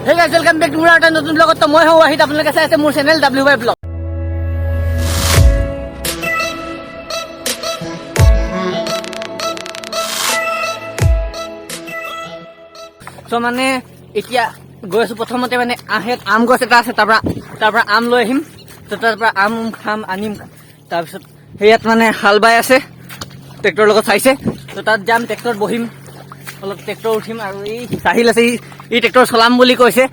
Hey guys, welcome back to our নতুন ব্লগত মই হও আহিত আপোনালোকে চাই আছে মোৰ চেনেল WY ব্লগ। সো মানে এতিয়া গৈ আছো প্ৰথমতে মানে আম গছ এটা আছে তাৰ পৰা আম লৈ আহিম তো তাৰ পৰা আম খাম আনিম তাৰপিছত হেয়াত মানে হাল বাই আছে ট্ৰেক্টৰ লগত চাইছে তো তাত যাম ট্ৰেক্টৰত বহিম অলপ ট্ৰেক্টৰ উঠিম আৰু এই চাহিল আছে ই ট্ৰেক্টৰ চলাম বুলি কৈছে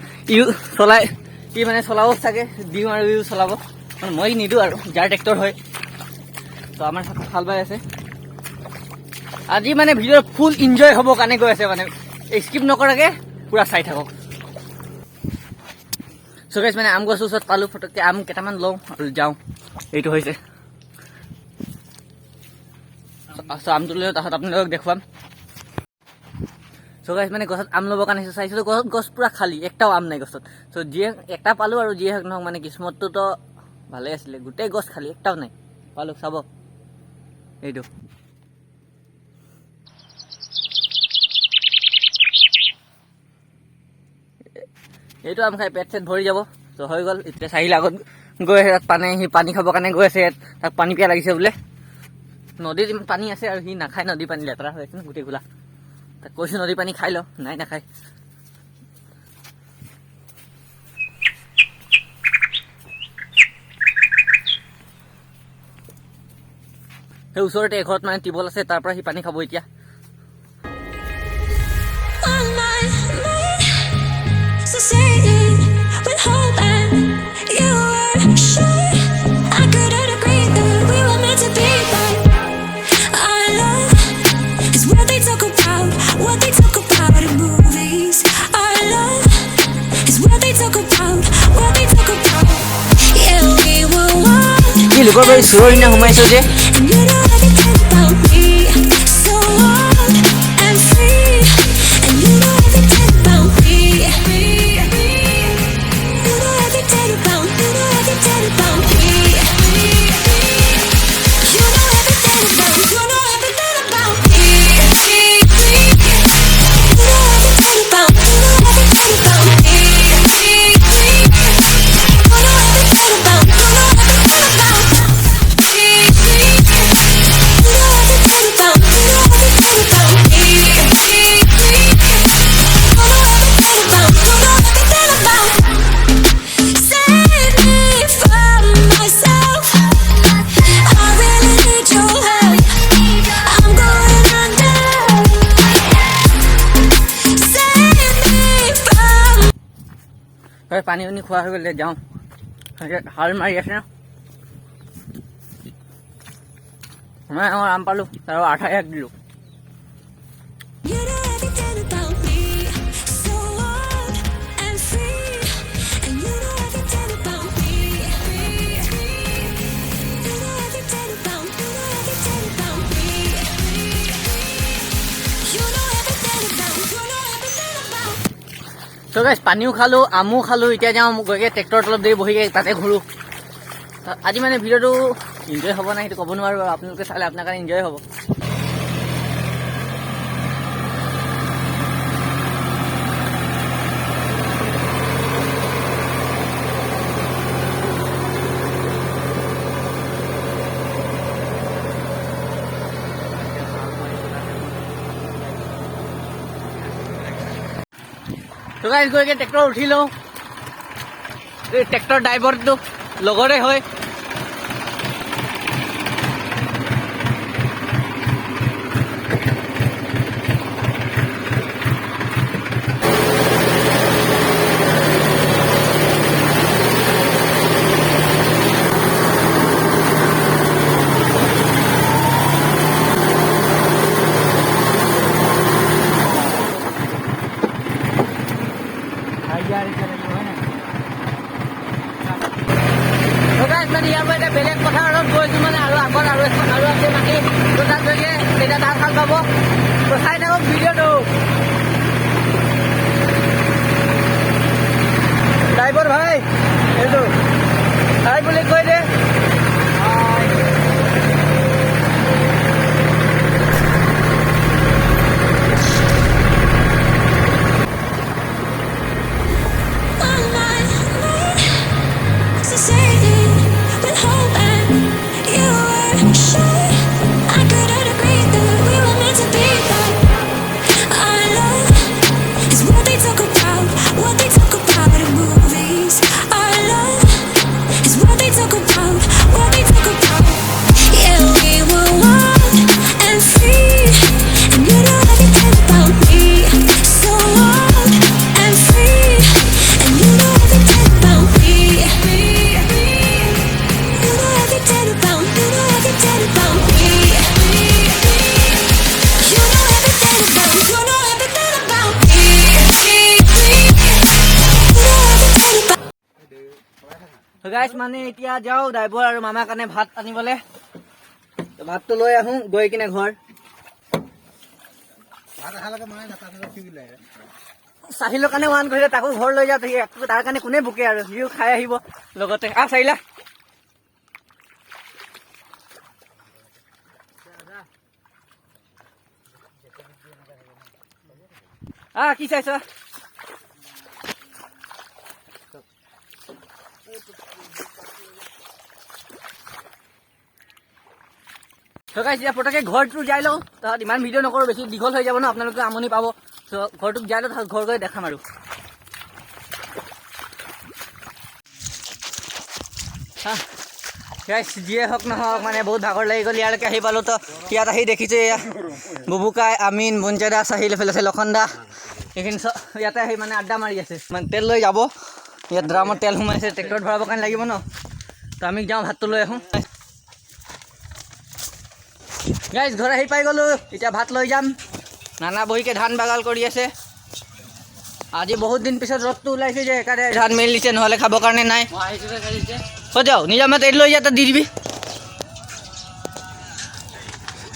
ই মানে চলাব চাগে দিওঁ আৰু ইও চলাব মানে মই নিদিওঁ আৰু যাৰ ট্ৰেক্টৰ হয় তো আমাৰ হাল বাই আছে আজি মানে ভিডিঅ' ফুল এনজয় হ'ব কাৰণে গৈ আছে মানে স্কিপ নকৰাকে পুৰা চাই থাকক। সো গাইস মানে আম গছৰ ওচৰত পালো ফটককে আম কেইটামান লওঁ আৰু যাওঁ এইটো হৈছে আমটো লৈ তাহাঁত আপোনালোকক দেখুৱাম। সো গাইস মানে গছত আম ল'বৰ কাৰণে চাইছিলো গছ পুৰা খালী একটাও আম নাই গছত সো যিয়ে একটা পালো আৰু যিয়ে হওক নহওক মানে কিসমতটোতো ভালে আছিলে গোটেই গছ খালী একটাও নাই পালো চাব এইটো আম খাই পেট চেট ভৰি যাব তো হৈ গ'ল। এতিয়া চাহিল আগত গৈ পানী খাবৰ কাৰণে গৈ আছে তাক পানী পিয়া লাগিছে বোলে নদীত ইমান পানী আছে আৰু সি নাখায় নদী পানী লেতেৰা হৈ আছে গোটেই গোলা তাক কৈছো নদী পানী খাই ল নাই নাখায়। সেই ওচৰতে এঘৰত মানে টিউবৱেল আছে তাৰ পৰা সি পানী খাব এতিয়া। লোকৰ বাৰী চোৰৰ দিনা সোমাইছ যে পানী উনি খোৱা হৈ গ'লে যাওঁ হাল মাৰি আছে মই আম পালো তাৰ আঠা এক দিলোঁ। তো গাইস পানীও খালো আমো খালো এতিয়া যাওঁ গৈকে ট্ৰেক্টৰ তলত দেৰি বহি তাতে ঘূৰো। আজি মানে ভিডিঅ'টো এনজয় হ'ব নাই সেইটো ক'ব নোৱাৰো আৰু আপোনালোকে চালে আপোনাৰ কাৰণে এনজয় হ'ব। তো গাইস গৈকে ট্ৰেক্টৰ উঠি লওঁ ট্ৰেক্টৰ ড্ৰাইভাৰটো লগৰে হয় ইয়াৰ পৰা এতিয়া বেলেগ পথাৰত গৈছো মানে আৰু আগত আৰু এখন আৰু আছে মাটি তো তাত গৈকে তেতিয়া তাত ভাল পাব তো চাই থাকক ভিডিঅ'টো। ড্ৰাইভাৰ ভাই এইটো হাই বুলি কৈ দে। গাইছ মানে এতিয়া যাওঁ ড্ৰাইভাৰ আৰু মামাৰ কাৰণে ভাত আনিবলৈ। ভাতটো লৈ আহোঁ গৈ কিনে ঘৰ চাহিলৰ কাৰণে ওৱান কৰিলে তাকো ঘৰ লৈ যাওঁ। তাৰ কাৰণে কোনে ভোকে আৰু সিও খাই আহিব লগতে। চাহিলা কি চাইছ? এতিয়া পটকে ঘৰটো যাই লওঁ। তাত ইমান ভিডিঅ' নকৰোঁ, বেছি দীঘল হৈ যাব ন, আপোনালোকে আমনি পাব। ত' ঘৰটোক যাই লওঁ, তাত ঘৰ গৈ দেখাম আৰু। যিয়ে হওক নহওক মানে বহুত ভাগৰ লাগি গ'ল। ইয়ালৈকে আহি পালোঁ। তো ইয়াত আহি দেখিছোঁ এয়া বুবুকাই, আমিন, বুঞ্জেদা, চাহিল, এইফালে আছে লখন্দা। এইখিনি চব ইয়াতে আহি মানে আড্ডা মাৰি আছে। মানে তেল লৈ যাব। ইয়াত ড্ৰামত তেল সোমাইছে, ট্ৰেক্টৰত ভৰাবৰ কাৰণে লাগিব ন। তো আমি যাওঁ ভাতটো লৈ আহোঁ। গাইজ ঘৰ আহি পাই গ'লোঁ। এতিয়া ভাত লৈ যাম। নানা বহীকে ধান বাগাল কৰি আছে। আজি বহুত দিন পিছত ৰ'দটো ওলাইছে যে সেইকাৰণে ধান মেলি দিছে, নহ'লে খাবৰ কাৰণে নাই। হৈ যাওঁ নিজৰ মাত এৰি লৈ যা, তাত দি দিবি।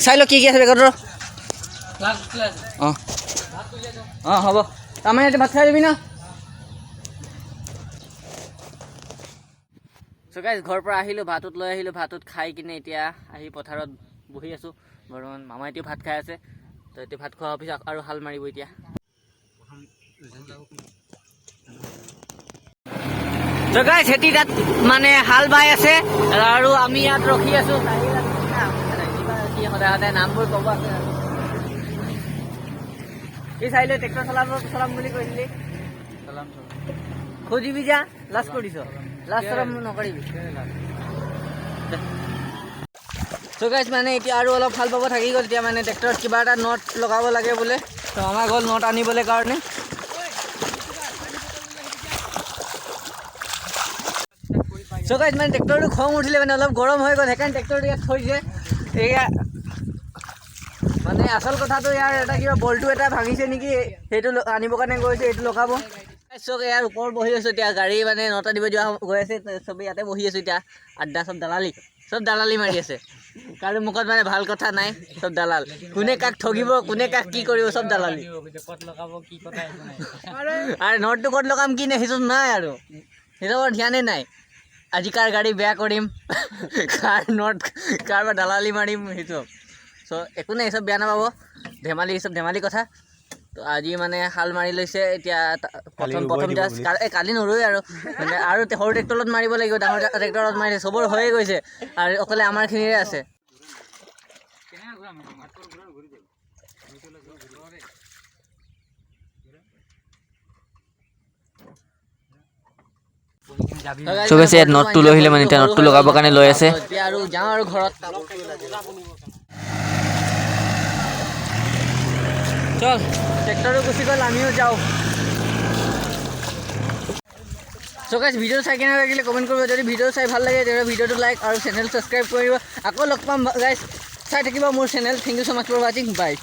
চাই ল কি আছে বেগত। অঁ হ'ব, আমাৰ ইয়াতে ভাত খাই দিবি ন। চ' গাইজ ঘৰৰ পৰা আহিলোঁ, ভাতত লৈ আহিলোঁ। ভাতত খাই কিনে এতিয়া আহি পথাৰত বহি আছোঁ। বৰ্তমান মামা এতিয়াও ভাত খাই আছে। তো এতিয়া ভাত খোৱাৰ পিছত আৰু হাল মাৰিব এতিয়া। চ' গাইজ খেতি তাত মানে হাল বাই আছে আৰু আমি ইয়াত ৰখি আছোঁ। সদায় সদায় নামবোৰ ক'ব আছে। এই চাইলৈ ট্ৰেক্টৰ চলাম বুলি কৈছিলি। খুজিবি যা, লাজ কৰিছ। লাজ চলাম নকৰিবি। চ' গাইজ মানে এতিয়া আৰু অলপ ভাল পাব থাকি গ'ল। এতিয়া মানে ট্ৰেক্টৰত কিবা এটা নট লগাব লাগে বোলে। তো আমাৰ গ'ল নট আনিবলৈ কাৰণে। চ' গাইজ মানে ট্ৰেক্টৰটো খং উঠিলে, মানে অলপ গৰম হৈ গ'ল, সেইকাৰণে ট্ৰেক্টৰটো ইয়াত থৈছে। এয়া মানে আচল কথাটো ইয়াৰ এটা কিবা বল্টু এটা ভাঙিছে নেকি, সেইটো আনিবৰ কাৰণে গৈছে, এইটো লগাব। চব ইয়াৰ ওপৰত বহি আছোঁ এতিয়া। গাড়ী মানে নটা দিব যোৱা গৈ আছে। চবেই ইয়াতে বহি আছোঁ এতিয়া। আড্ডা চব দালালি মাৰি আছে। কাৰো মুখত মানে ভাল কথা নাই, চব দালাল। কোনে কাক ঠগিব, কোনে কাক কি কৰিব, চব দালালি। আৰু নটটো ক'ত লগাম কি নাই সেইটো নাই আৰু, সেইটো বৰ ধ্যানে নাই। আজি কাৰ গাড়ী বেয়া কৰিম, কাৰ নট কাৰোবাৰ দালালি মাৰিম, সেইটো। চ' একো নাই, চব বেয়া নাপাব। চব ধেমালি কথা। তো আজি মানে হাল মাৰি লৈছে এতিয়া। প্ৰথম জাষ্ট কালি নৰুৱে আৰু মানে আৰু সৰু ট্ৰেক্টৰত মাৰিব লাগিব, ডাঙৰ ট্ৰেক্টৰত মাৰিছে। চবৰ হৈয়ে গৈছে আৰু অকলে আমাৰখিনিৰে আছে। নটটো লৈ আহিলে মানে এতিয়া নটটো লগাবৰ কাৰণে লৈ আছে। এতিয়া আৰু যাওঁ আৰু ঘৰত। চল ট্ৰেক্টৰো গুচি গ'ল, আমিও যাওঁ। চ' গাইজ ভিডিঅ' চাই কেনে লাগিলে কমেণ্ট কৰিব। যদি ভিডিঅ' চাই ভাল লাগে তেতিয়াহ'লে ভিডিঅ'টো লাইক আৰু চেনেল ছাবস্ক্ৰাইব কৰিব। আকৌ লগ পাম গাইজ, চাই থাকিব মোৰ channel. Thank you so' much for ৱাচিং, বাই।